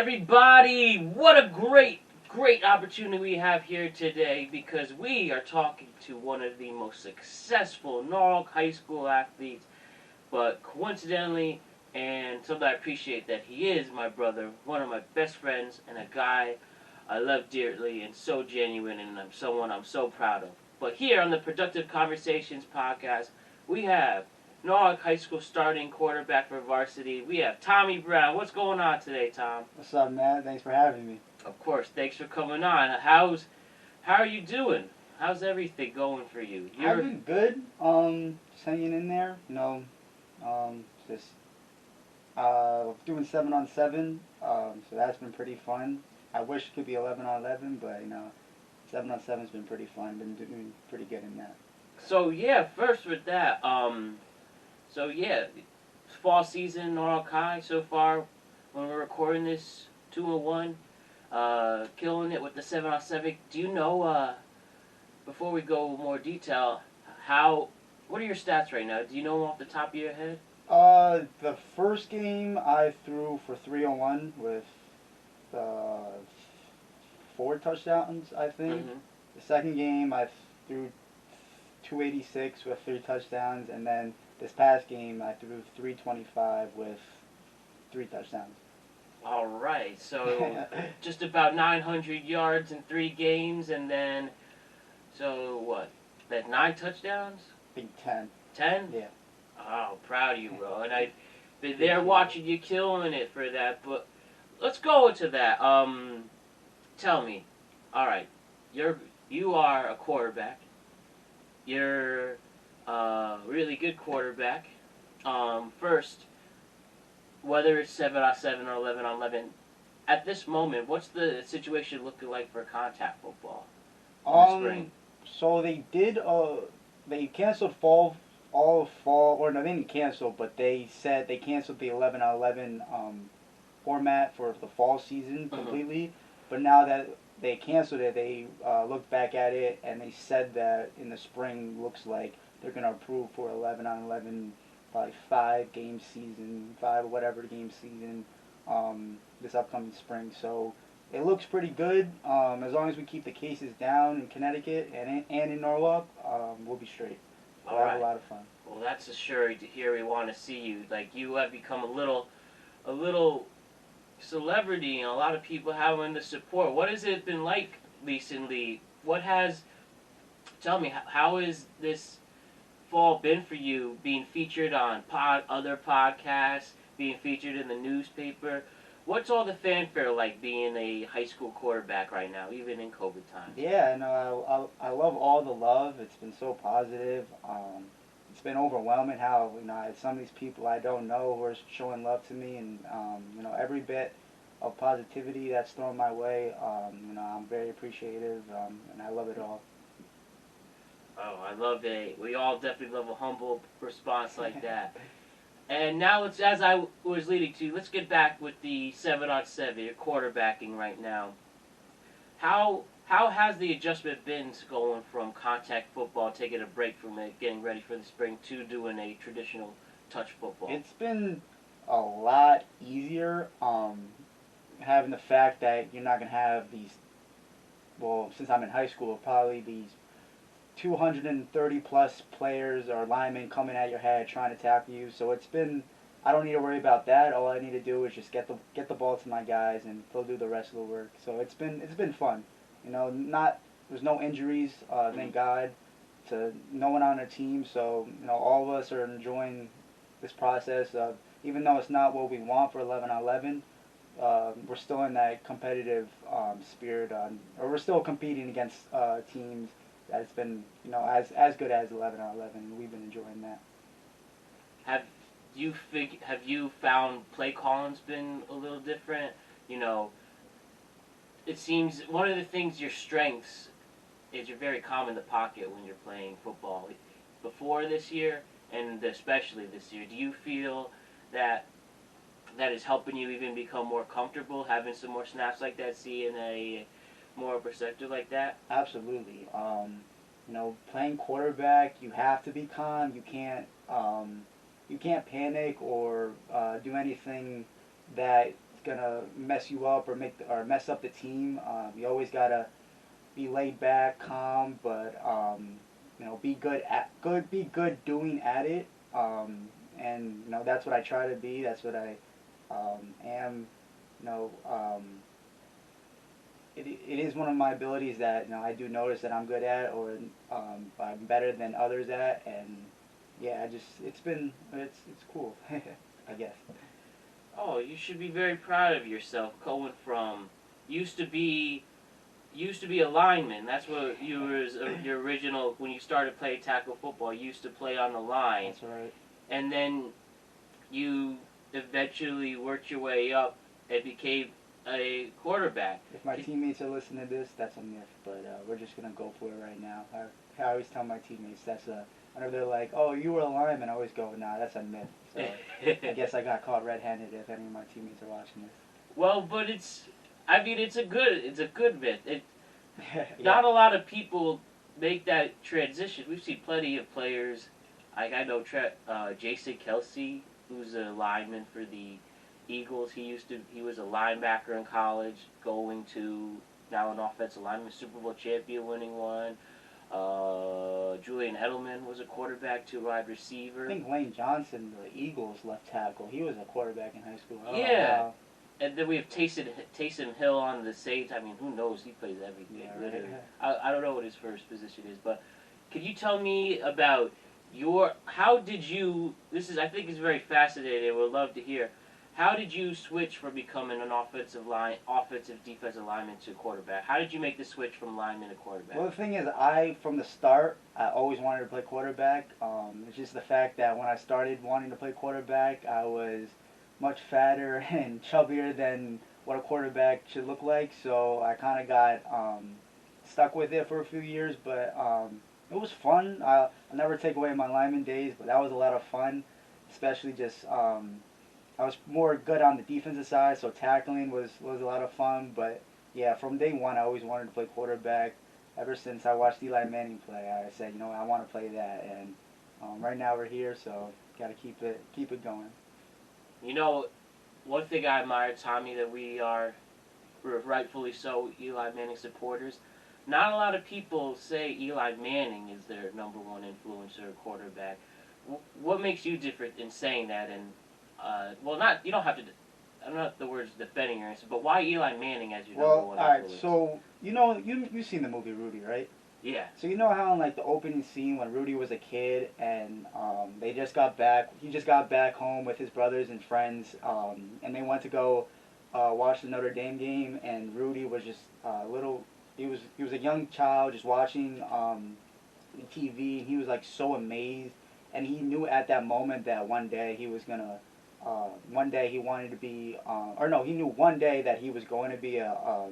everybody. What a great opportunity we have here today because we are talking to one of the most successful Norwalk High School athletes, but coincidentally, and something I appreciate that he is my brother, one of my best friends, and a guy I love dearly and so genuine, and someone I'm so proud of. But here on the Productive Conversations podcast, we have Norwalk High School starting quarterback for Varsity. We have Tommy Brown. What's going on today, Tom? What's up, Matt? Thanks for having me. Of course. Thanks for coming on. How are you doing? How's everything going for you? I've been good. Just hanging in there. Just doing 7-on-7. So that's been pretty fun. I wish it could be 11-on-11, but 7-on-7's been pretty fun. Been doing pretty good in that. So yeah, first with that, fall season Norwalk High so far. When we're recording this, 2-1, killing it with the 7-on-7. Do you know? Before we go more detail, what are your stats right now? Do you know them off the top of your head? The first game I threw for 301 with 4 touchdowns, I think. Mm-hmm. The second game I threw 286 with 3 touchdowns, and then this past game I threw 325 with 3 touchdowns. All right, so just about 900 yards in 3 games, and then, so what? That 9 touchdowns? I think 10. 10? Yeah. Oh, proud of you, bro. And I've been there watching you killing it for that. But let's go into that. Tell me. All right, you are a quarterback. You're a really good quarterback. First, whether it's 7-on-7 or 11-on-11, at this moment, what's the situation looking like for contact football in the spring? So they did. They canceled all of fall, or no, they didn't cancel, but they said they canceled the 11-on-11 format for the fall season completely. Mm-hmm. But now that they canceled it, they looked back at it and they said that in the spring looks like they're gonna approve for 11-on-11, probably 5 game season this upcoming spring. So it looks pretty good. As long as we keep the cases down in Connecticut and in Norwalk, we'll be straight. We'll have a lot of fun. Well, that's a sure to hear. We want to see you. Like, you have become a little celebrity, and a lot of people having the support. What has it been like recently? Tell me, how has this fall been for you, being featured on other podcasts, being featured in the newspaper? What's all the fanfare like being a high school quarterback right now, even in COVID times? Yeah, I love all the love. It's been so positive. It's been overwhelming how some of these people I don't know who are showing love to me, and every bit of positivity that's thrown my way. I'm very appreciative, and I love it all. Oh, I love it. We all definitely love a humble response like that. And now, as I was leading to, let's get back with the 7-on-7. You're quarterbacking right now. How has the adjustment been going from contact football, taking a break from it, getting ready for the spring, to doing a traditional touch football? It's been a lot easier, having the fact that you're not going to have these, well, since I'm in high school, probably these 230 plus players or linemen coming at your head trying to tackle you. So I don't need to worry about that. All I need to do is just get the ball to my guys, and they'll do the rest of the work. So it's been fun. There's no injuries, thank God, to no one on the team. So all of us are enjoying this process of, even though it's not what we want for 11-on-11, we're still in that competitive spirit, or we're still competing against teams that it's been as good as 11-on-11, and we've been enjoying that. Have you found play calling's been a little different? It seems one of the things, your strengths, is you're very calm in the pocket when you're playing football. Before this year, and especially this year, do you feel that is helping you even become more comfortable, having some more snaps like that, seeing a more perspective like that? Absolutely. Playing quarterback, you have to be calm. You can't panic or do anything that gonna mess you up or mess up the team. You always gotta be laid back, calm, but be be good doing at it. And that's what I try to be. That's what I am. You know, it is one of my abilities that I do notice that I'm good at, or I'm better than others at, and yeah, it's cool, I guess. Oh, you should be very proud of yourself, going from used to be a lineman. That's what you were your original when you started playing tackle football. You used to play on the line. That's right. And then you eventually worked your way up and became a quarterback. If my teammates are listening to this, that's a myth, but we're just going to go for it right now. I always tell my teammates whenever they're like, oh, you were a lineman, I always go, nah, that's a myth. So I guess I got caught red-handed if any of my teammates are watching this. Well, but it's a good myth. Yeah. Not a lot of people make that transition. We've seen plenty of players. I know Jason Kelsey, who's a lineman for the Eagles. He was a linebacker in college, going to now an offensive lineman, Super Bowl champion, winning one. Julian Edelman was a quarterback to wide receiver. I think Lane Johnson, the Eagles left tackle, he was a quarterback in high school. Yeah. And then we have Taysom Hill on the Saints. I mean, who knows? He plays everything. Yeah, right. I don't know what his first position is, but could you tell me about how did you? I think is very fascinating. We'd love to hear. How did you switch from becoming an offensive defensive lineman to quarterback? How did you make the switch from lineman to quarterback? Well, the thing is, from the start, I always wanted to play quarterback. It's just the fact that when I started wanting to play quarterback, I was much fatter and chubbier than what a quarterback should look like. So I kind of got stuck with it for a few years, but it was fun. I'll never take away my lineman days, but that was a lot of fun, especially just I was more good on the defensive side, so tackling was a lot of fun. But yeah, from day one, I always wanted to play quarterback. Ever since I watched Eli Manning play, I said, I want to play that, and right now we're here, so got to keep it going. One thing I admire, Tommy, that we're rightfully so Eli Manning supporters. Not a lot of people say Eli Manning is their number one influencer quarterback. What makes you different in saying that? And you don't have to. I don't know the words defending your answer, but why Eli Manning as your number one influence? All right. So you've seen the movie Rudy, right? Yeah. So you know how in like the opening scene when Rudy was a kid and he just got back home with his brothers and friends, and they went to go watch the Notre Dame game, and Rudy was just he was a young child just watching TV, and he was like so amazed, and he knew at that moment that one day he was gonna he wanted to be he knew one day that he was going to be a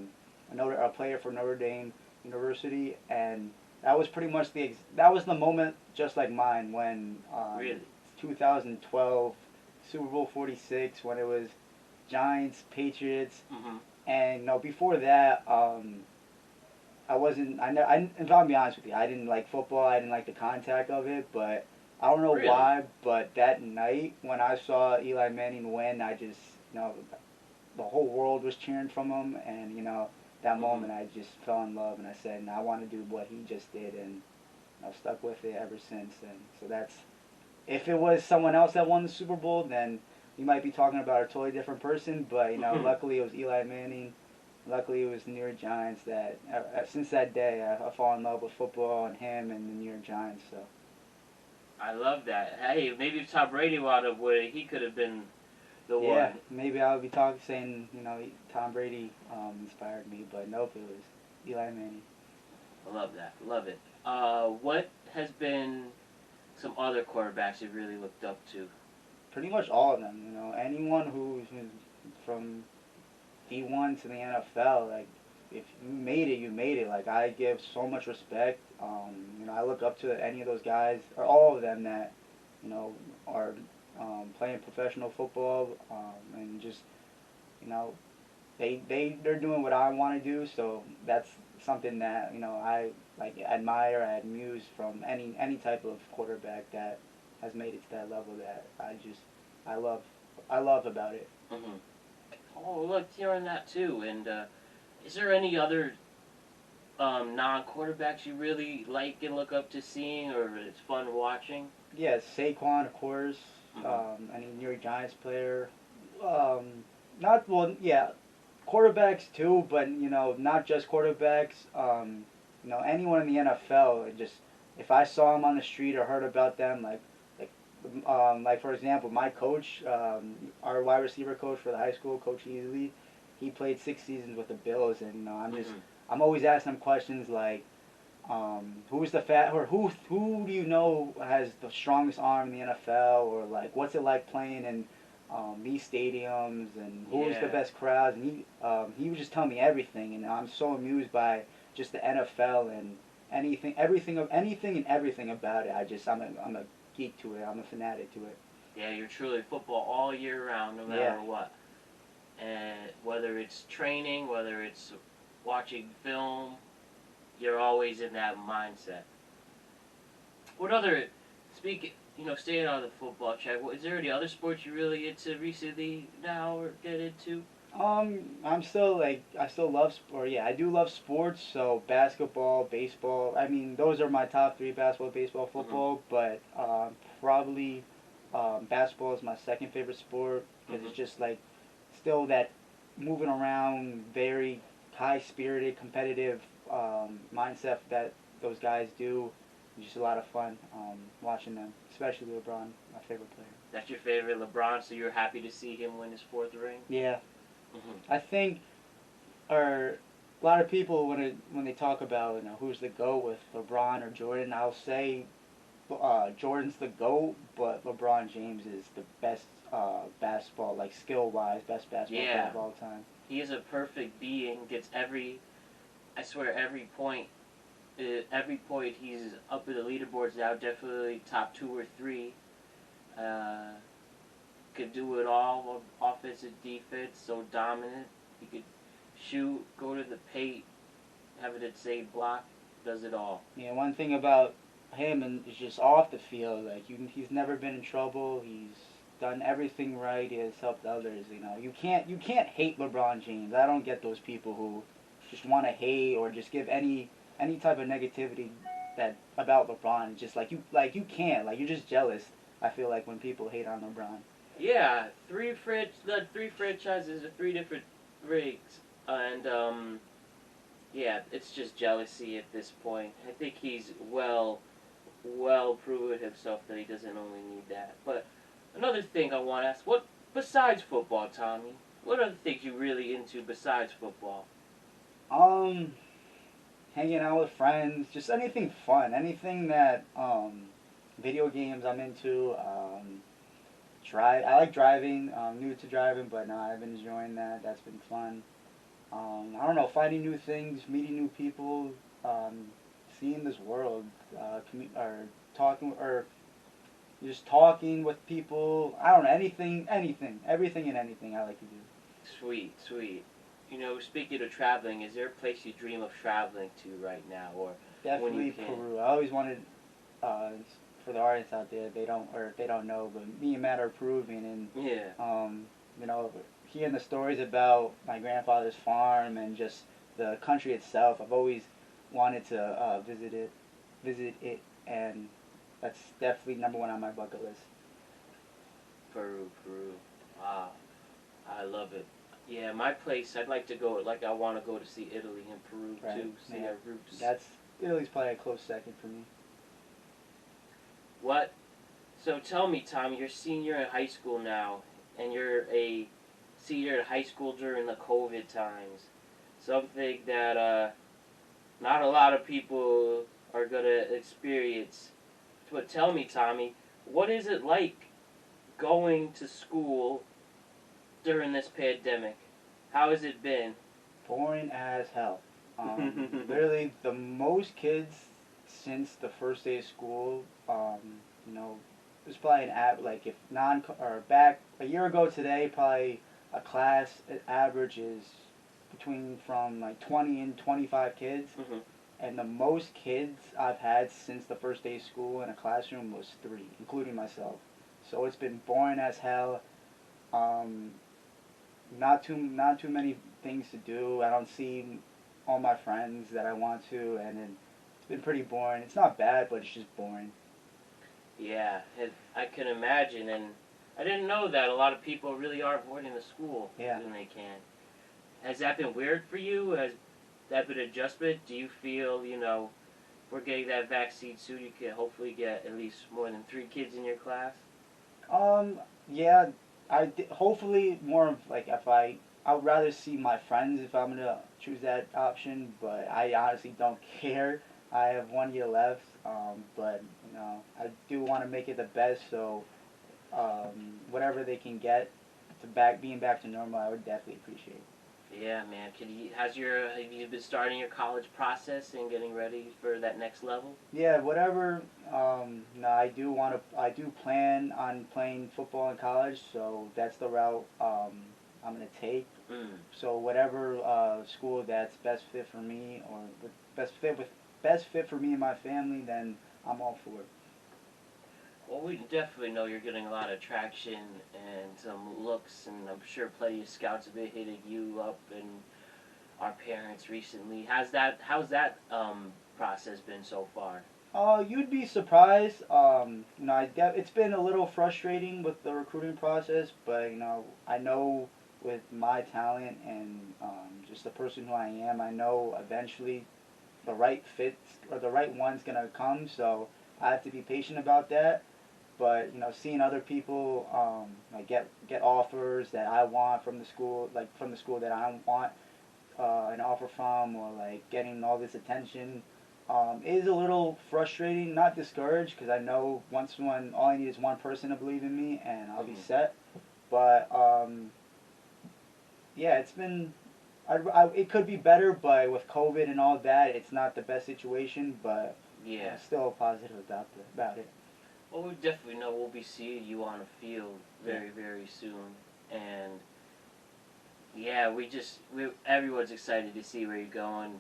player for Notre Dame University, and that was pretty much that was the moment just like mine when really? 2012 Super Bowl 46 when it was Giants Patriots, and before that I wasn't and I'll be honest with you, I didn't like football, I didn't like the contact of it, but I don't know why, but that night when I saw Eli Manning win, I just the whole world was cheering from him, and that moment I just fell in love, and I said, I want to do what he just did, and I've stuck with it ever since. And so that's, if it was someone else that won the Super Bowl, then we might be talking about a totally different person, but luckily it was Eli Manning. Luckily it was the New York Giants that, since that day, I fall in love with football and him and the New York Giants. So I love that. Hey, maybe if Tom Brady wound up winning, he could have been the one. Yeah, maybe I would be saying, Tom Brady inspired me, but nope, it was Eli Manning. I love that. Love it. What has been some other quarterbacks you've really looked up to? Pretty much all of them. Anyone who's from D1 to the NFL, like, if you made it, you made it. Like, I give so much respect. I look up to any of those guys, or all of them that, are playing professional football, and just, they're doing what I want to do. So that's something that I admire, I muse from any type of quarterback that has made it to that level that I love about it. Mm-hmm. Oh, look, hearing that too. And is there any other non-quarterbacks you really like and look up to seeing, or it's fun watching? Yeah, Saquon, of course. Hmm. Any New York Giants player. Not well, yeah, quarterbacks too, but not just quarterbacks. Anyone in the NFL. Just if I saw them on the street or heard about them, like for example, my coach, our wide receiver coach for the high school, Coach Easley, he played 6 seasons with the Bills, and Hmm. I'm always asking him questions like, who's the fat or who do you know has the strongest arm in the NFL, or like what's it like playing in these stadiums, and who's the Yeah. best crowds, and he would just tell me everything, and I'm so amused by just the NFL and anything and everything about it. I'm a geek to it. I'm a fanatic to it. Yeah, you're truly football all year round, no Yeah. matter what. And whether it's training, whether it's watching film, you're always in that mindset. What other, staying on the football track, is there any other sports you really into recently now or get into? I still love sport. Yeah, I do love sports. So basketball, baseball. I mean, those are my top three: basketball, baseball, Hmm. football. But probably basketball is my second favorite sport because Hmm. it's just like still that moving around, very high spirited, competitive mindset that those guys do. It's just a lot of fun watching them, especially LeBron, my favorite player. That's your favorite LeBron, so you're happy to see him win his fourth ring? Yeah, Hmm. I think or a lot of people when they talk about who's the GOAT with LeBron or Jordan, I'll say Jordan's the GOAT, but LeBron James is the best basketball, like skill wise, best basketball player Yeah, of all time. he is a perfect being, gets I swear, every point he's up in the leaderboards now, definitely top two or three. Uh, could do it all, offensive, defense, so dominant. He could shoot, go to the paint, have an insane block, does it all. Yeah, one thing about him and is just off the field, like he's never been in trouble. He's done everything right. He has helped others. You can't hate LeBron James. I don't get those people who just want to hate or just give any type of negativity that about LeBron. Just like you can't like you're just jealous. I feel like when people hate on LeBron. Yeah, the three franchises are three different rigs, and yeah, it's just jealousy at this point. I think he's well proven himself that he doesn't only need that. But another thing I want to ask, what besides football, Tommy? What are the things you really into besides football? Um, Hanging out with friends, just anything fun, anything that video games I'm into. I like driving. I'm new to driving, but no, I've been enjoying that. That's been fun. I don't know, finding new things, meeting new people, um, seeing this world, or talking, or just talking with people. I don't know, anything, everything and anything I like to do. Sweet, sweet. Speaking of traveling, is there a place you dream of traveling to right now, or when you Definitely can? Peru. I always wanted, uh, for the artists out there, they don't know, but me and Matt are Peruvian, and Yeah. you know, hearing the stories about my grandfather's farm and just the country itself, I've always wanted to visit it, and that's definitely number one on my bucket list. Peru, Peru. Wow, I love it. Yeah, my place, I'd like to go, like I want to go to see Italy and Peru Right? too, see Yeah, our roots. that's Italy's probably a close second for me. What? So tell me, Tommy, you're a senior in high school now, and you're a senior in high school during the COVID times. Something that not a lot of people are going to experience. But tell me, Tommy, what is it like going to school during this pandemic? How has it been? Boring as hell. Literally, the most kids since the first day of school. You know, it was probably an like if non or back a year ago today, probably a class average is between from like 20 and 25 kids, Hmm. and the most kids I've had since the first day of school in a classroom was three, including myself. So it's been boring as hell. Um, not too many things to do. I don't see all my friends that I want to, and it's been pretty boring. It's not bad, but it's just boring. Yeah, I can imagine, and I didn't know that a lot of people really are avoiding the school Yeah. when they can. Has that been weird for you? Has that been an adjustment? Do you feel, if we're getting that vaccine soon, you can hopefully get at least more than 3 kids in your class? Yeah, hopefully more of like if I would rather see my friends if I'm gonna choose that option, but I honestly don't care. I have 1 year left, but I do want to make it the best. So whatever they can get to being back to normal, I would definitely appreciate. Yeah, man. Have you been starting your college process and getting ready for that next level? Yeah, whatever. No, I do plan on playing football in college, so that's the route I'm gonna take. Mm. So whatever school that's best fit for me, or best fit for me and my family, then I'm all for it. Well, we definitely know you're getting a lot of traction and some looks, and I'm sure plenty of scouts have been hitting you up and our parents recently. How's that process been so far? You'd be surprised. It's been a little frustrating with the recruiting process, but I know with my talent and just the person who I am, I know eventually the right fit or the right one's gonna come. So I have to be patient about that. But seeing other people like get offers that I want from the school, like from the school that I want an offer from, or like getting all this attention, is a little frustrating. Not discouraged, because I know all I need is one person to believe in me, and I'll be set. But yeah, it's been. It could be better, but with COVID and all that, it's not the best situation. But Yeah. I'm still positive about it. Well, we definitely know we'll be seeing you on a field very, very soon, and yeah, everyone's excited to see where you're going.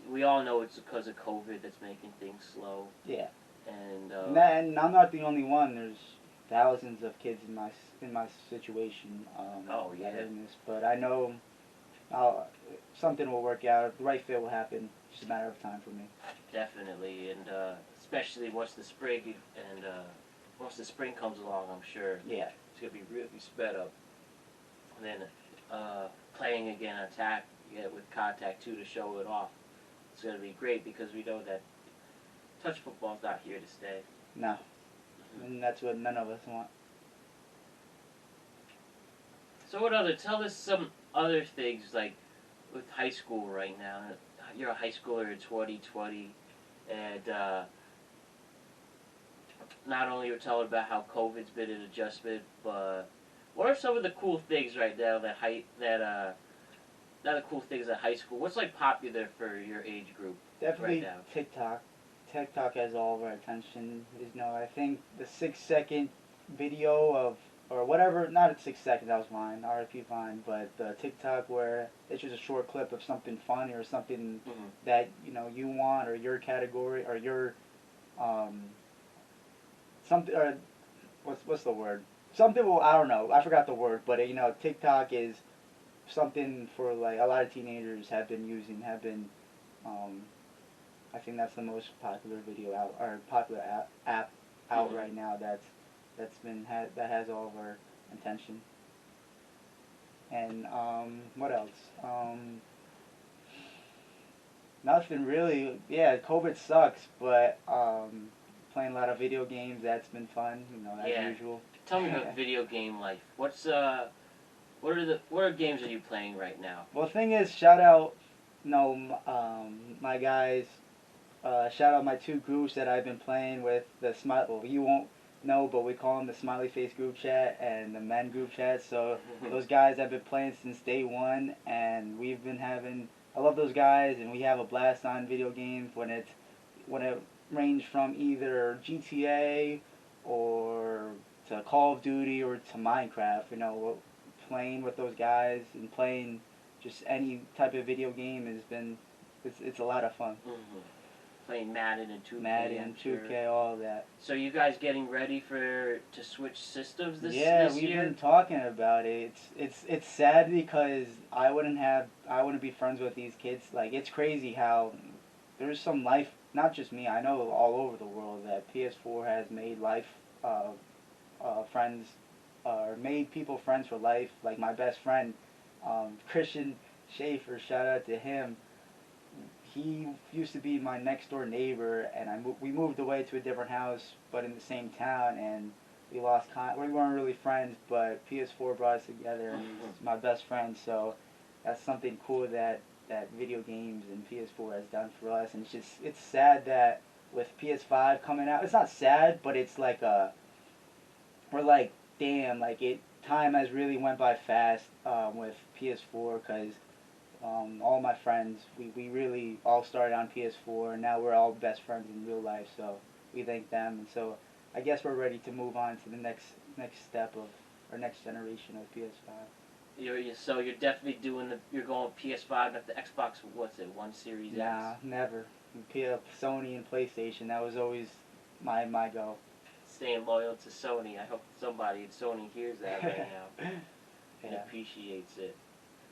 We all know it's because of COVID that's making things slow. Yeah. And And I'm not the only one. There's thousands of kids in my situation. Oh, yeah. That are in this, but I know something will work out. The right fit will happen. Just a matter of time for me. definitely, and especially once the spring comes along, I'm sure Yeah. it's gonna be really sped up. And then playing again on tack, with contact too, to show it off. It's gonna be great because we know that touch football's not here to stay. No. And that's what none of us want. So tell us some other things, like with high school right now. You're a high schooler in 2020, and not only you're telling about how COVID's been an adjustment, but what are some of the cool things right now not the cool things at high school? What's like popular for your age group Definitely right now? TikTok. TikTok has all of our attention. I think the 6 second video of, or whatever, not at 6 seconds, that was Vine, RIP Vine, but the TikTok where it's just a short clip of something funny or something that, you want, or your category, or your, something, or what's the word? Something, well, I don't know, I forgot the word, but TikTok is something for like a lot of teenagers have been, I think that's the most popular video out, or popular app out right now that has all of our attention. And what else? Nothing really. Yeah, COVID sucks, but playing a lot of video games, that's been fun. As usual. Tell me about video game life. What games are you playing right now? Well, the thing is, shout out, my guys. Shout out my 2 groups that I've been playing with. Well, you won't know, but we call them the Smiley Face group chat and the men group chat. So those guys I've been playing since day one, and I love those guys, and we have a blast on video games when it ranged from either GTA or to Call of Duty or to Minecraft. Playing with those guys and playing just any type of video game it's a lot of fun. playing Madden and 2K. Madden, 2K, all that. So you guys getting ready to switch systems this Yeah, this we've year? been talking about it. It's sad because I wouldn't be friends with these kids. Like, it's crazy how there's some life, not just me, I know all over the world that PS4 has made life friends, or made people friends for life. Like my best friend, Christian Schaefer, shout out to him. He used to be my next door neighbor, and we moved away to a different house, but in the same town, and we lost we weren't really friends, but PS4 brought us together, and he's my best friend. So that's something cool that video games and PS4 has done for us. And it's sad that with PS5 coming out, it's not sad, but it's like we're like, damn, like time has really went by fast with PS4, because all my friends, we really all started on PS4, and now we're all best friends in real life, so we thank them. And so I guess we're ready to move on to the next step of our next generation of PS5. So you're definitely you're going PS5, not the Xbox, what's it, One Series X? Nah, never. Sony and PlayStation, that was always my go. Staying loyal to Sony. I hope somebody at Sony hears that right now and Yeah. appreciates it.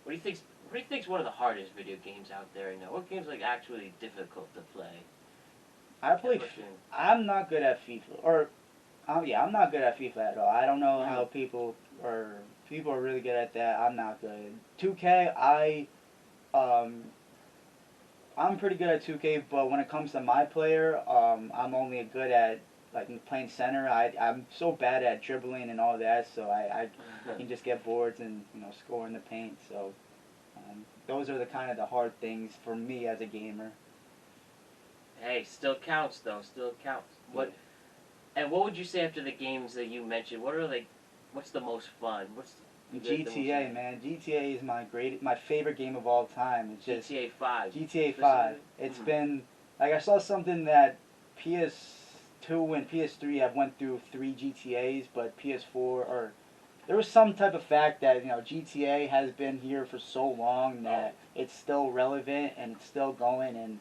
What do you think's one of the hardest video games out there right now? What game's like actually difficult to play? I'm not good at FIFA, I'm not good at FIFA at all. I don't know how people are really good at that. I'm not good. 2K, I'm pretty good at 2K, but when it comes to my player, I'm only good at like playing center. I'm so bad at dribbling and all that, so I can just get boards and score in the paint. So those are the hard things for me as a gamer. Hey, still counts though. Still counts. What would you say after the games that you mentioned? What's the most fun? GTA, man. GTA is my favorite game of all time. It's just GTA 5. GTA 5. It's been like I saw something that PS2 and PS3 have went through 3 GTAs, but PS4 there was some type of fact that GTA has been here for so long that it's still relevant and it's still going, and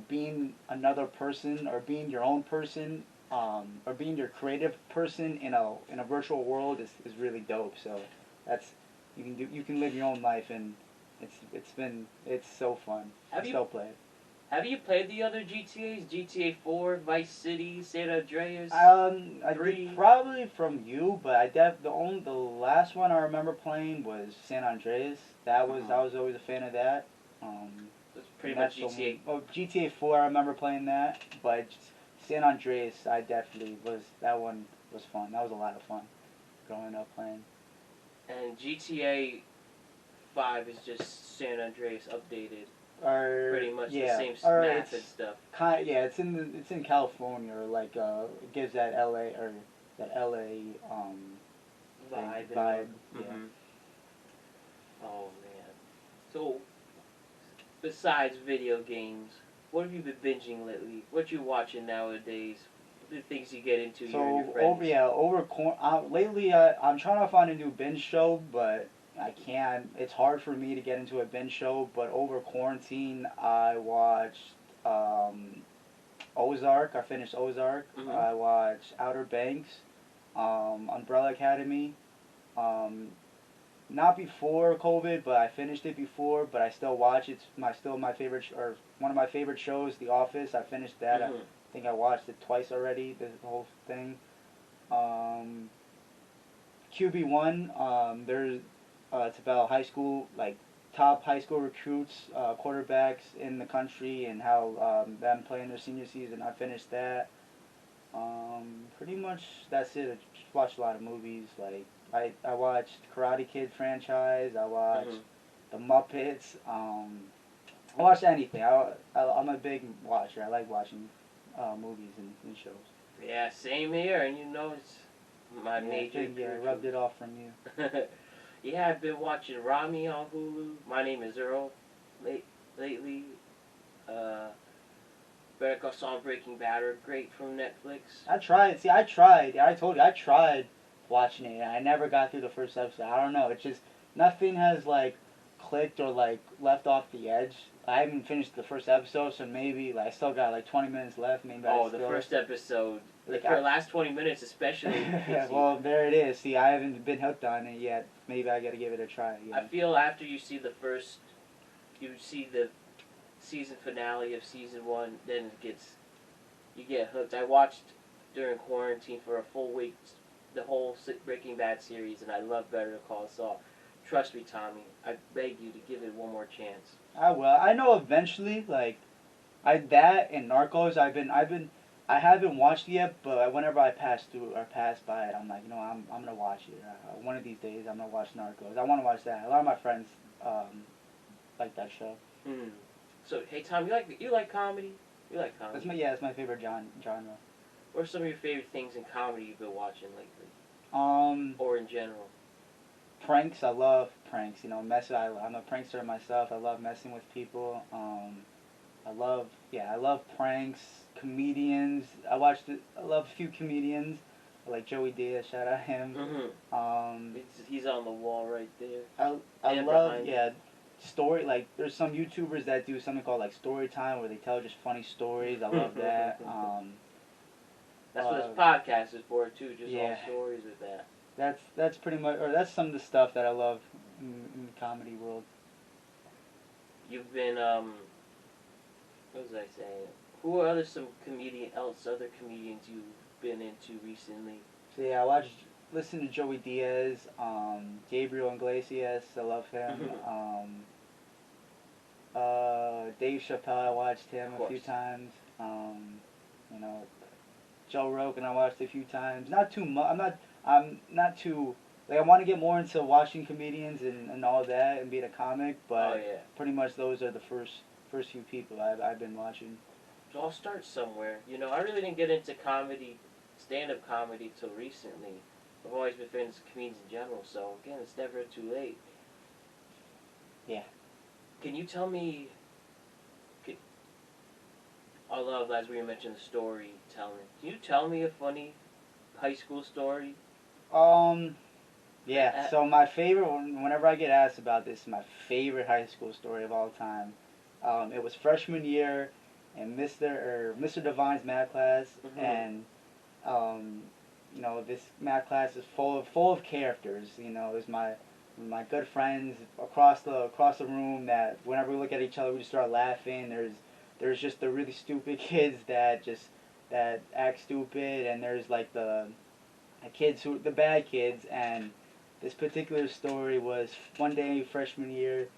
being another person or being your own person, or being your creative person in a virtual world is really dope. So you can live your own life, and it's so fun. Still play it. Have you played the other GTAs? GTA 4, Vice City, San Andreas? I 3? did probably from you, but the last one I remember playing was San Andreas. I was always a fan of that. That's pretty much GTA. GTA 4, I remember playing that, but San Andreas, that one was fun. That was a lot of fun growing up playing. And GTA 5 is just San Andreas updated. Pretty much the same map and stuff. It's in California, or like it gives that LA vibe. Yeah. Oh man. So besides video games, what have you been binging lately? What you watching nowadays? What are the things you get into? You and your friends? Lately I'm trying to find a new binge show, but I can't. It's hard for me to get into a binge show, but over quarantine I watched Ozark. I finished Ozark. I watched Outer Banks, Umbrella Academy. Not before COVID, but I finished it before. But I still watch it. It's still my favorite, or one of my favorite shows, The Office. I finished that. I think I watched it twice already. The whole thing. QB1. It's about high school, like top high school recruits, quarterbacks in the country, and how them playing their senior season. I finished that. Pretty much that's it. I just watched a lot of movies. Like I watched Karate Kid franchise. I watched The Muppets. I watched anything. I'm a big watcher. I like watching movies and shows. Yeah, same here. And it's my major. I rubbed it off from you. Yeah, I've been watching Rami on Hulu. My Name is Earl. Lately, Better Call Saul, Breaking Bad are great from Netflix. I tried. I told you, I tried watching it. I never got through the first episode. I don't know. It's just nothing has like clicked or like left off the edge. I haven't finished the first episode, so maybe like I still got like 20 minutes left. Maybe The first episode, like the last 20 minutes especially. Well, there it is. See, I haven't been hooked on it yet. Maybe I got to give it a try again. I feel after you see the season finale of season 1, then you get hooked. I watched during quarantine for a full week the whole Breaking Bad series, and I love Better Call Saul. Trust me, Tommy. I beg you to give it one more chance. I will. I know eventually, like, that and Narcos. I haven't watched it yet, but whenever I pass by it, I'm like, I'm gonna watch it. One of these days, I'm gonna watch Narcos. I want to watch that. A lot of my friends like that show. Mm. So, hey, Tom, you like comedy? You like comedy? It's my favorite genre. What are some of your favorite things in comedy you've been watching lately? Or in general? Pranks. I love pranks. I'm a prankster myself. I love messing with people. I love pranks. Comedians. I love a few comedians. I like Joey Diaz. Shout out him. Mm-hmm. He's on the wall right there. I love story. Like there's some YouTubers that do something called like story time where they tell just funny stories. I love that. That's what this podcast is for too. Just all stories with that. That's pretty much, or that's some of the stuff that I love in the comedy world. You've been what was I saying? Who are other comedians you've been into recently? So yeah, listen to Joey Diaz, Gabriel Iglesias, I love him. Dave Chappelle, I watched him a few times. Joe Rogan, I watched a few times. Not too much. I'm not too. Like I want to get more into watching comedians and all that and being a comic, but pretty much those are the first few people I've been watching. So I'll start somewhere. I really didn't get into stand-up comedy till recently. I've always been fans of comedians in general, so again, it's never too late. Yeah. Can you tell me? I love, as we mentioned, the storytelling. Can you tell me a funny high school story? Yeah. So my favorite one, whenever I get asked about this, my favorite high school story of all time. It was freshman year, in Mr. Devine's math class, and this math class is full of characters. It was my good friends across the room that whenever we look at each other, we just start laughing. There's just the really stupid kids that act stupid, and there's like the bad kids. And this particular story was one day freshman year,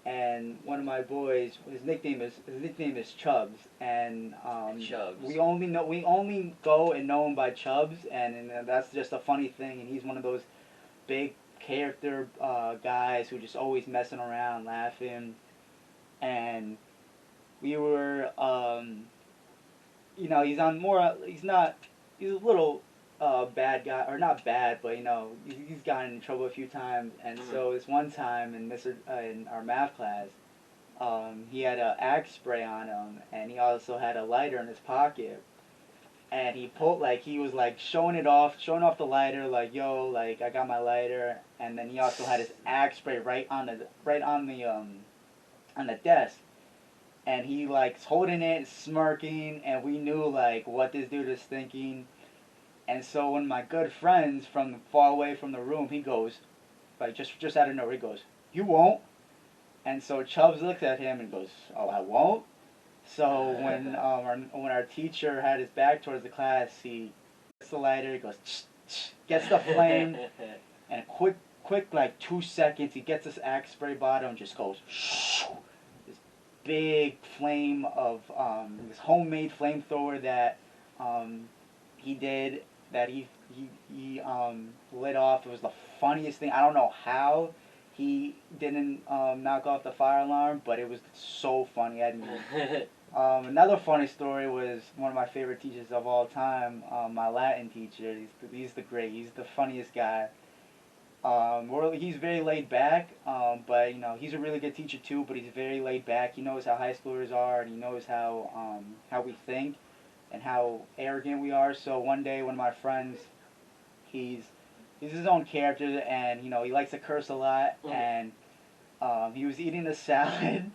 and one of my boys, his nickname is Chubbs, and Chubbs. we only go and know him by Chubbs, and that's just a funny thing. And he's one of those big character guys who just always messing around, laughing, and we were, he's a little bad guy, or not bad, but he's gotten in trouble a few times, and so this one time in our math class, he had an Axe spray on him, and he also had a lighter in his pocket, and he was showing off the lighter, like, yo, like I got my lighter, and then he also had his Axe spray right on the desk. And he holding it, smirking, and we knew what this dude is thinking. And so when my good friends from far away from the room, he goes, just out of nowhere, he goes, "You won't." And so Chubbs looks at him and goes, "Oh, I won't." So when our teacher had his back towards the class, he gets the lighter, he goes, gets the flame, and a quick 2 seconds, he gets this Axe spray bottle and just goes, big flame of this homemade flamethrower that he did, that he lit off. It was the funniest thing. I don't know how he didn't knock off the fire alarm, but it was so funny. Another funny story was one of my favorite teachers of all time, my Latin teacher. He's the funniest guy. He's very laid back, but he's a really good teacher too. But he's very laid back. He knows how high schoolers are, and he knows how we think and how arrogant we are. So one day, one of my friends, he's his own character, and he likes to curse a lot. And he was eating a salad,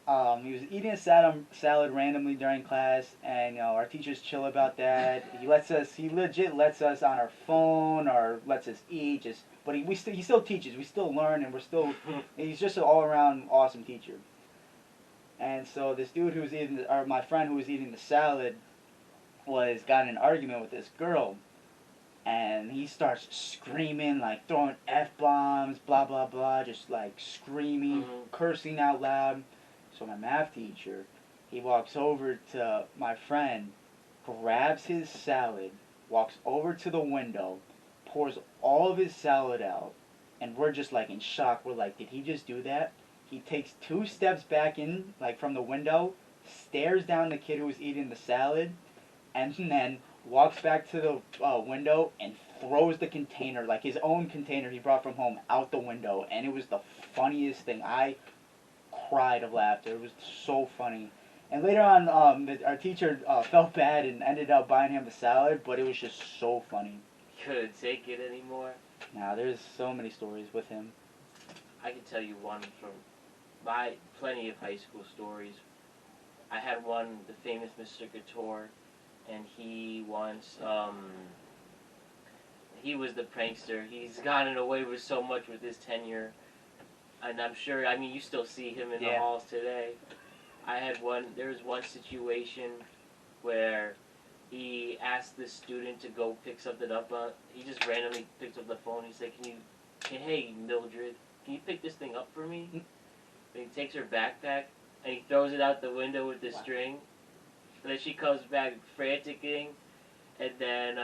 He was eating a salad randomly during class, and our teachers chill about that. He legit lets us on our phone or lets us eat. But he still teaches. We still learn, and he's just an all around awesome teacher. And so this dude who was or my friend who was eating the salad, got in an argument with this girl, and he starts screaming, like throwing F-bombs, blah blah blah, just like screaming, cursing out loud. So my math teacher, he walks over to my friend, grabs his salad, walks over to the window, pours all of his salad out, and we're just like in shock. We're like, did he just do that? He takes 2 steps back in, like from the window, stares down the kid who was eating the salad, and then walks back to the window and throws the container, like his own container he brought from home, out the window. And it was the funniest thing. I cried of laughter. It was so funny. And later on, our teacher felt bad and ended up buying him the salad, but it was just so funny. Couldn't take it anymore. Nah, there's so many stories with him. I can tell you one from my plenty of high school stories. I had one, the famous Mr. Couture, and he once, he was the prankster. He's gotten away with so much with his tenure. And I'm sure, I mean, you still see him in the halls today. There was one situation where he asked the student to go pick something up. He just randomly picks up the phone. He's like, hey, Mildred, can you pick this thing up for me? And he takes her backpack and he throws it out the window with the string. And then she comes back franticing. And then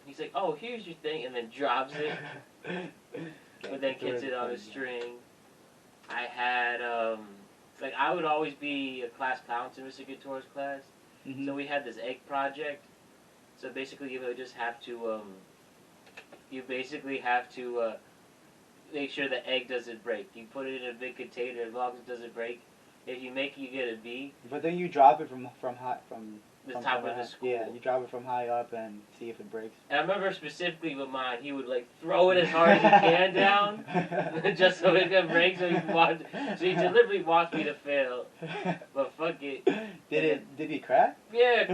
he's like, oh, here's your thing. And then drops it. But then gets it on a string. I had, I would always be a class clown in Mr. Couture's class. Mm-hmm. So we had this egg project. So basically you would just have to, make sure the egg doesn't break. You put it in a big container as long as it doesn't break. If you make it, you get a B. But then you drop it from the top of the school. Yeah, you drop it from high up and see if it breaks. And I remember specifically with mine, he would throw it as hard as he can down, just so it could break. So he deliberately wants me to fail. But fuck it. Did he crack? Yeah, it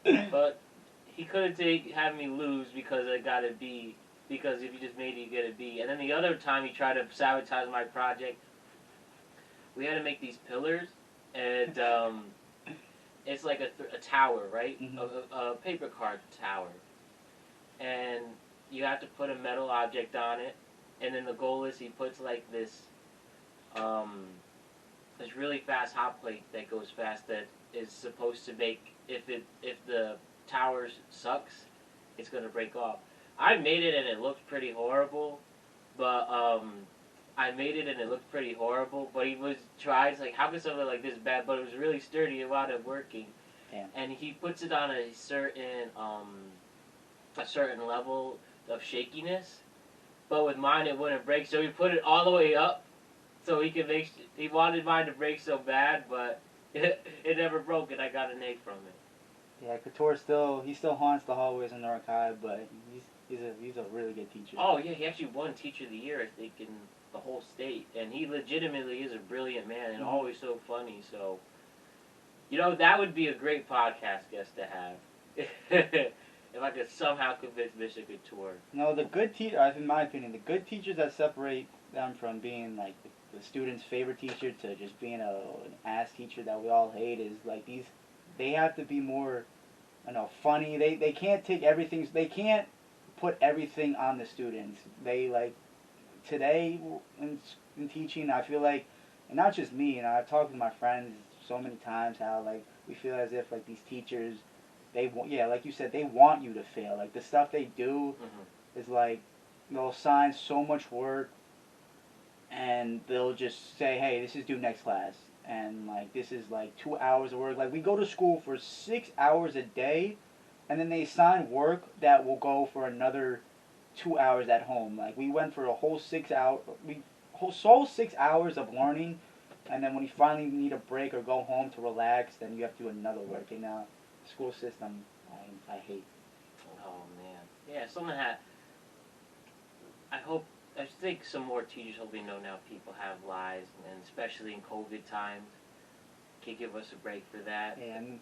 cracked. But he couldn't have me lose because I got a B. Because if you just made it, you get a B. And then the other time he tried to sabotage my project, we had to make these pillars, and it's like a tower, right? Mm-hmm. A paper card tower. And you have to put a metal object on it, and then the goal is he puts like this really fast hot plate that goes fast that is supposed to make, if the tower sucks, it's going to break off. I made it and it looked pretty horrible, but he tried, like, how could something like this bad, but it was really sturdy, it wound up working. Damn. And he puts it on a certain level of shakiness, but with mine it wouldn't break, so he put it all the way up, so he wanted mine to break so bad, but it never broke, and I got an A from it. Yeah, Couture still haunts the hallways in Norwalk High, but he's a really good teacher. Oh yeah, he actually won Teacher of the Year, I think, in the whole state, and he legitimately is a brilliant man and always so funny. So, that would be a great podcast guest to have if I could somehow convince Mr. Couture. No, the good teacher, in my opinion, the good teachers that separate them from being like the student's favorite teacher to just being an ass teacher that we all hate is like these. They have to be more, funny. They can't take everything. They can't put everything on the students. They today in teaching, I feel like, and not just me. I've talked to my friends so many times how we feel as if these teachers, like you said, they want you to fail. Like the stuff they do is they'll assign so much work, and they'll just say, hey, this is due next class. And this is 2 hours of work. We go to school for 6 hours a day, and then they assign work that will go for another 2 hours at home. We went for a whole 6 hours. Whole 6 hours of learning, and then when you finally need a break or go home to relax, then you have to do another work. And now, school system, I hate. Oh man, yeah. I hope I think some more teachers hopefully know now people have lives, and especially in COVID times, can give us a break for that. And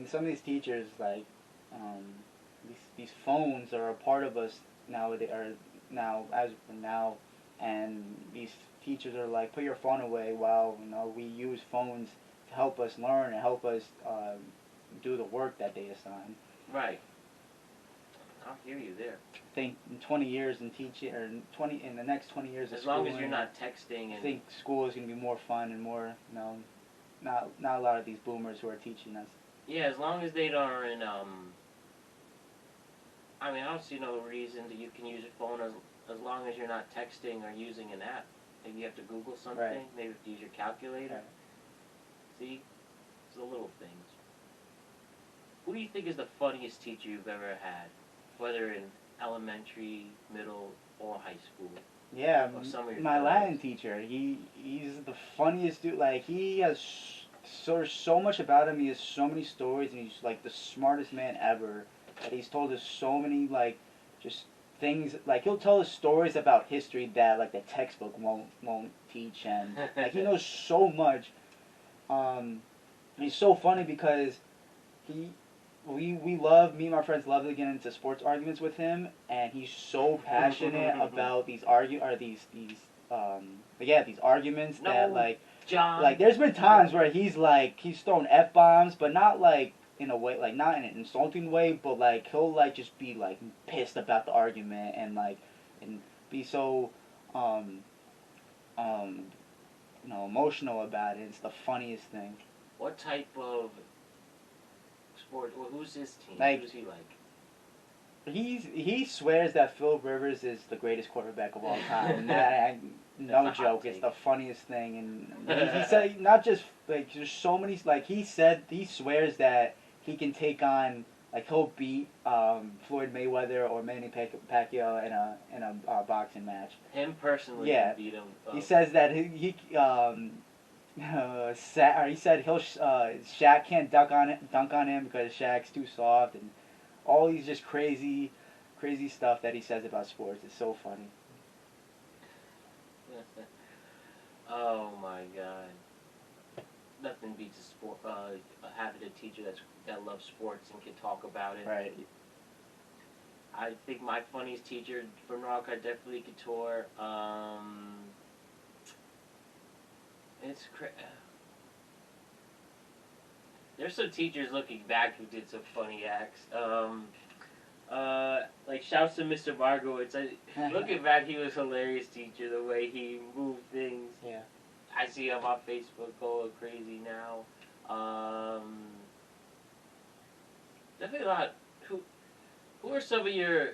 some of these teachers, like, um, these phones are a part of us now. They are now as for now, and these teachers are like, put your phone away while we use phones to help us learn and help us do the work that they assign. Right. I'll hear you there. I think in 20 years in teaching, or in the next 20 years of as long schooling, as you're not texting and I think school is going to be more fun and more, not a lot of these boomers who are teaching us. yeah, as long as they don't I mean, I don't see no reason that you can use your phone as long as you're not texting or using an app. Maybe you have to Google something. Right. Maybe you have to use your calculator. Right. See, it's the little things. Who do you think is the funniest teacher you've ever had, whether in elementary, middle, or high school? Yeah, Or some of your my friends? Latin teacher. He's the funniest dude. Like, he has so much about him. He has so many stories, and he's like the smartest man ever. And he's told us so many just things. Like, he'll tell us stories about history that like the textbook won't teach, and like he knows so much. He's so funny because me and my friends love to get into sports arguments with him, and he's so passionate about these arguments No, that like John. there's been times where he's thrown F-bombs, but not like in a way, like not in an insulting way, but like he'll like just be like pissed about the argument and be so emotional about it. It's the funniest thing. What type of sport? Well, who's his team? Like, Who's he like? He swears that Philip Rivers is the greatest quarterback of all time. No That's a hot joke, take. it's the funniest thing. And he said not just like there's so many like he swears that he can take on he'll beat Floyd Mayweather or Manny Pacquiao in a boxing match. Him personally Yeah. can beat him. He says that he said Shaq can't dunk on him because Shaq's too soft, and all these just crazy stuff that he says about sports is so funny. Oh my God! Nothing beats a sport. Having a teacher that loves sports and can talk about it. Right. I think my funniest teacher from Norwalk High definitely Couture. It's there's some teachers looking back who did some funny acts. Like shouts to Mr. Margowitz. Looking back, he was a hilarious teacher. The way he moved things. Yeah. I see him on Facebook going crazy now. Definitely a lot. Who are some of your?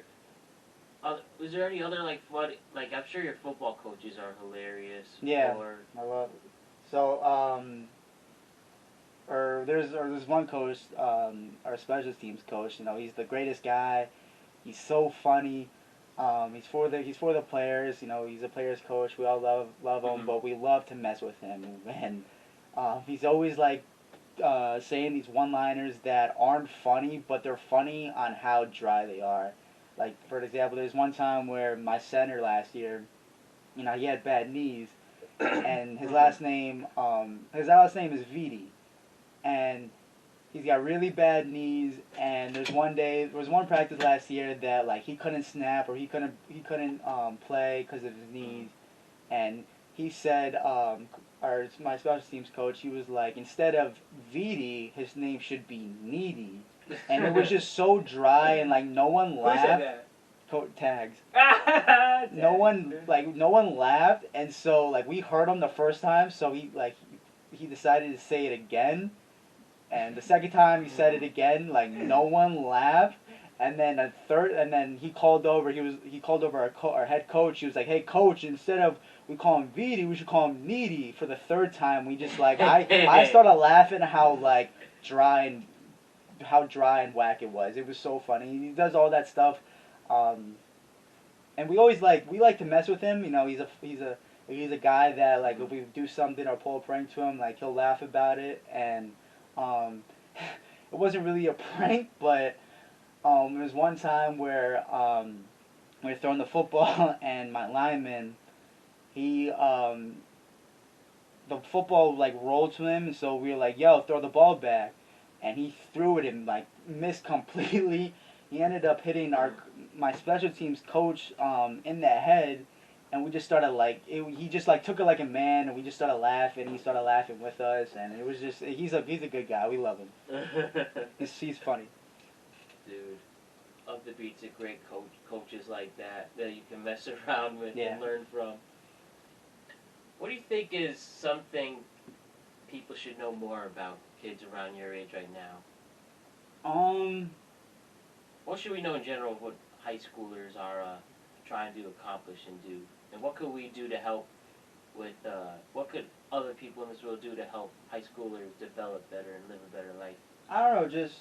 Was there any other like funny? Like I'm sure your football coaches are hilarious. Yeah. Or, I love it. So there's one coach, our special teams coach. He's the greatest guy. He's so funny. He's for the players. He's a players coach. We all love him, Mhm. but we love to mess with him. And he's always saying these one-liners that aren't funny, but they're funny on how dry they are. Like, for example, there's one time where my center last year, he had bad knees, and his last name is Vidi, and he's got really bad knees. And there was one practice last year that he couldn't snap or he couldn't play because of his knees, and he said, my special teams coach, he was like, instead of Vidi, his name should be Needy. And it was just so dry, and no one laughed. Who said that? Tags. Tags. No one laughed, and so we heard him the first time, so he decided to say it again, and the second time he said it again, no one laughed, and then he called over our head coach. He was like, "Hey coach, instead of we call him Vidi, we should call him Needy." For the third time, we just I started laughing how dry and whack it was. It was so funny. He does all that stuff, and we always we like to mess with him. He's a guy that if we do something or pull a prank to him, he'll laugh about it. And it wasn't really a prank, but it was one time where we were throwing the football, and my lineman, he the football like rolled to him, so we were like, "Yo, throw the ball back," and he threw it and like missed completely. He ended up hitting my special teams coach in the head, and we just started like he just like took it like a man, and we just started laughing. He started laughing with us, and it was just he's a good guy. We love him. He's funny. Dude, Up the Beat's a great coaches like that you can mess around with and learn from. What do you think is something people should know more about kids around your age right now? What should we know in general of what high schoolers are trying to accomplish and do? And what could we do to help with, what could other people in this world do to help high schoolers develop better and live a better life? I don't know, just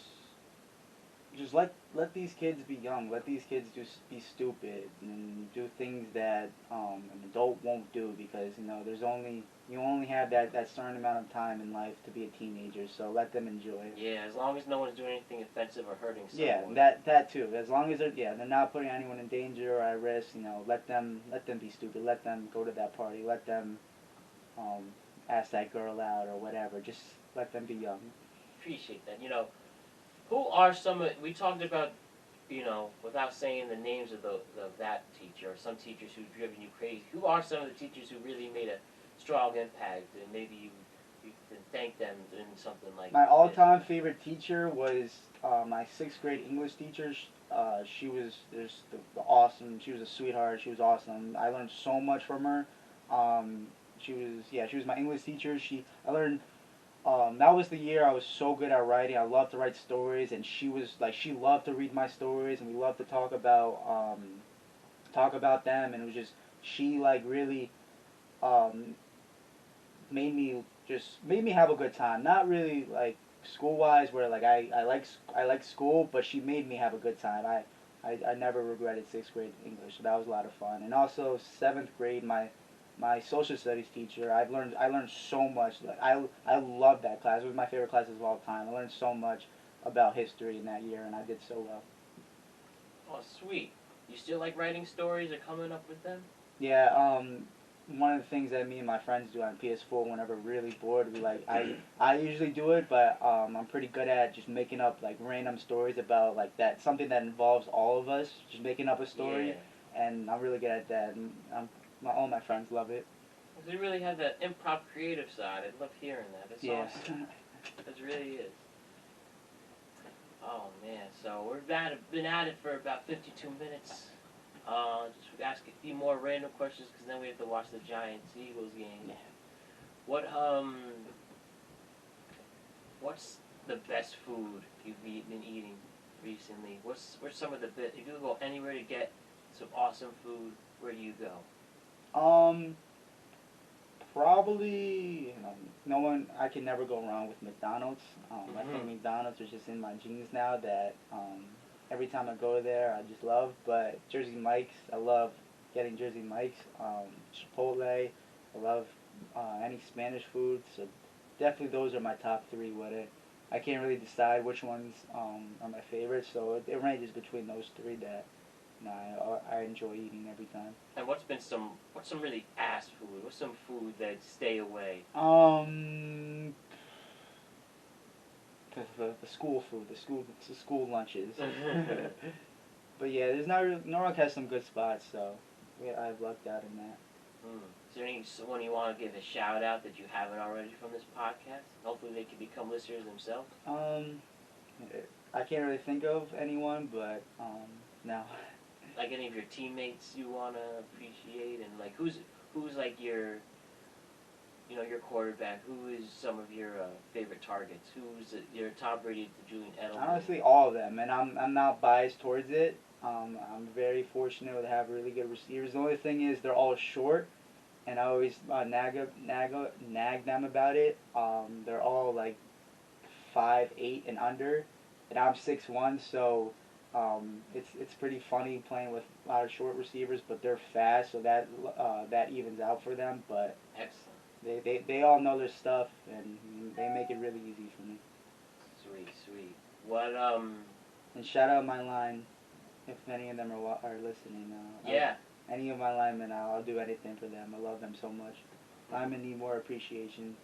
let these kids be young. Let these kids just be stupid and do things that an adult won't do, because you only have that certain amount of time in life to be a teenager. So let them enjoy it. Yeah, as long as no one's doing anything offensive or hurting someone. Yeah, that too. As long as they're not putting anyone in danger or at risk. Let them be stupid. Let them go to that party. Let them ask that girl out or whatever. Just let them be young. Appreciate that. Who are we talked about, without saying the names of that teacher or some teachers who've driven you crazy. Who are some of the teachers who really made a strong impact, and maybe you can thank them in something like my all-time favorite teacher was my 6th grade English teacher. She was awesome. She was a sweetheart. She was awesome. I learned so much from her. She was my English teacher. I learned. That was the year I was so good at writing. I loved to write stories, and she loved to read my stories, and we loved to talk about them. And it was just she like really made me have a good time. Not really like school wise, where like I like school, but she made me have a good time. I never regretted 6th grade English. So that was a lot of fun. And also 7th grade, my social studies teacher, I learned so much. Like I loved that class. It was my favorite class of all time. I learned so much about history in that year, and I did so well. Oh, sweet. You still like writing stories or coming up with them? Yeah. One of the things that me and my friends do on PS4 whenever we're really bored, I usually do it, but I'm pretty good at just making up like random stories about like something that involves all of us. Just making up a story, and I'm really good at that. And all my friends love it. They really have that improv creative side. I love hearing that. It's awesome. It really is. Oh man, so been at it for about 52 minutes. Just ask a few more random questions, because then we have to watch the Giants-Eagles game. Yeah. What's the best food you've been eating recently? What's some of the best? If you could go anywhere to get some awesome food, where do you go? Probably, I can never go wrong with McDonald's. I think McDonald's is just in my genes now that every time I go there I just love. But Jersey Mike's, I love getting Jersey Mike's. Chipotle, I love any Spanish food. So definitely those are my top 3 with it. I can't really decide which ones are my favorites, so it ranges between those 3 that I enjoy eating every time. And what's some really ass food? What's some food that stay away? The school food, the school lunches. But yeah, there's not really, Norwalk has some good spots, so I've lucked out in that. Is there anyone you want to give a shout out that you haven't already from this podcast? Hopefully they can become listeners themselves. I can't really think of anyone, but no. Like any of your teammates you want to appreciate, and like who's like your quarterback? Who is some of your favorite targets? Who's your top rated Julian Edelman? Honestly, all of them, and I'm not biased towards it. I'm very fortunate to have really good receivers. The only thing is they're all short, and I always nag them about it. They're all like 5'8" and under, and I'm 6'1", so it's pretty funny playing with a lot of short receivers, but they're fast, so that evens out for them. But excellent. They all know their stuff, and they make it really easy for me. Sweet. What And shout out my line. if any of them are listening. Yeah. Any of my linemen, I'll do anything for them. I love them so much. Linemen need more appreciation.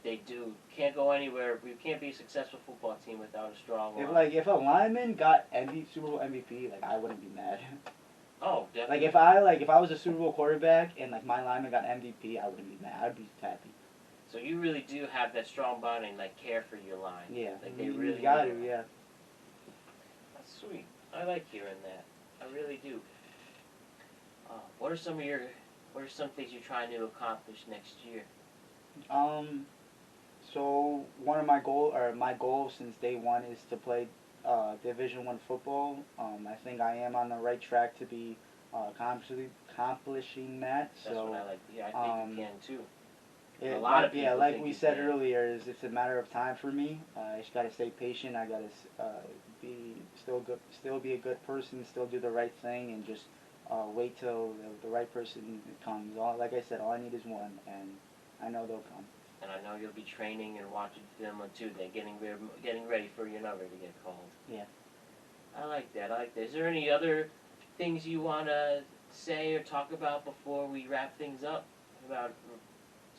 They do. Can't go anywhere. We can't be a successful football team without a strong line. If a lineman got Super Bowl MVP, like I wouldn't be mad. Oh, definitely. If I was a Super Bowl quarterback and like my lineman got MVP, I wouldn't be mad. I'd be happy. So you really do have that strong bonding, like care for your line. Yeah. Like they really got do. to, yeah. That's sweet. I like hearing that. I really do. What are some things you're trying to accomplish next year? So one of my goals since day one is to play Division I football. I think I am on the right track to be accomplishing that. That's so what I like. Yeah, I think you can too. A lot of people like think we you said can. earlier, it's a matter of time for me. I just gotta stay patient. I gotta still be a good person, still do the right thing, and just wait till the right person comes. Like I said, all I need is one, and I know they'll come. And I know you'll be training and watching film on Tuesday, getting ready for your number to get called. Yeah. I like that. Is there any other things you want to say or talk about before we wrap things up? About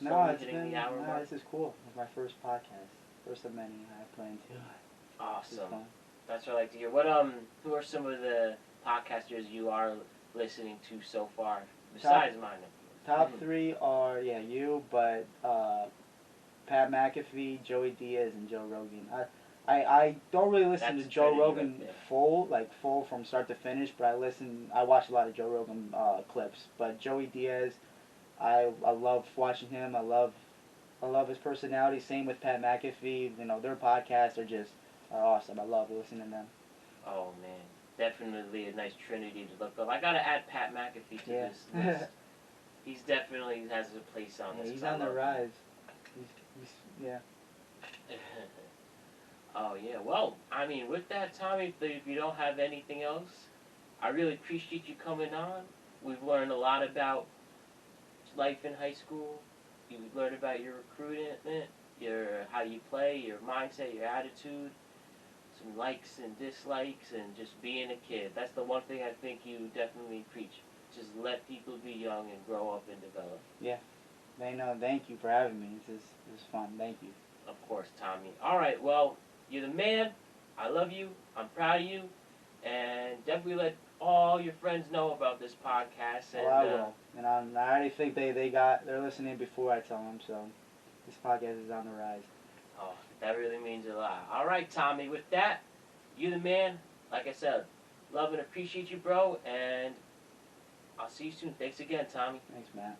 This is cool. It's my first podcast. First of many I plan to. Awesome. That's what I like to hear. Who are some of the podcasters you are listening to so far, besides mine? Top three are you, but Pat McAfee, Joey Diaz, and Joe Rogan. I don't really listen to Joe Rogan full from start to finish, but I watch a lot of Joe Rogan clips. But Joey Diaz, I love watching him. I love his personality. Same with Pat McAfee. Their podcasts are awesome. I love listening to them. Oh man, definitely a nice trinity to look up. I gotta add Pat McAfee to this list. He's definitely has a place on this. He's on the rise. Yeah. Oh yeah. Well, I mean, with that, Tommy, if you don't have anything else, I really appreciate you coming on. We've learned a lot about life in high school. You've learned about your recruitment, how you play, your mindset, your attitude, some likes and dislikes, and just being a kid. That's the one thing I think you definitely preach. Just let people be young and grow up and develop. Yeah. Thank you for having me. It was fun. Thank you. Of course, Tommy. All right, well, you're the man. I love you. I'm proud of you. And definitely let all your friends know about this podcast. And, I will. And I already think they're listening before I tell them, so this podcast is on the rise. Oh, that really means a lot. All right, Tommy, with that, you the man. Like I said, love and appreciate you, bro, and I'll see you soon. Thanks again, Tommy. Thanks, Matt.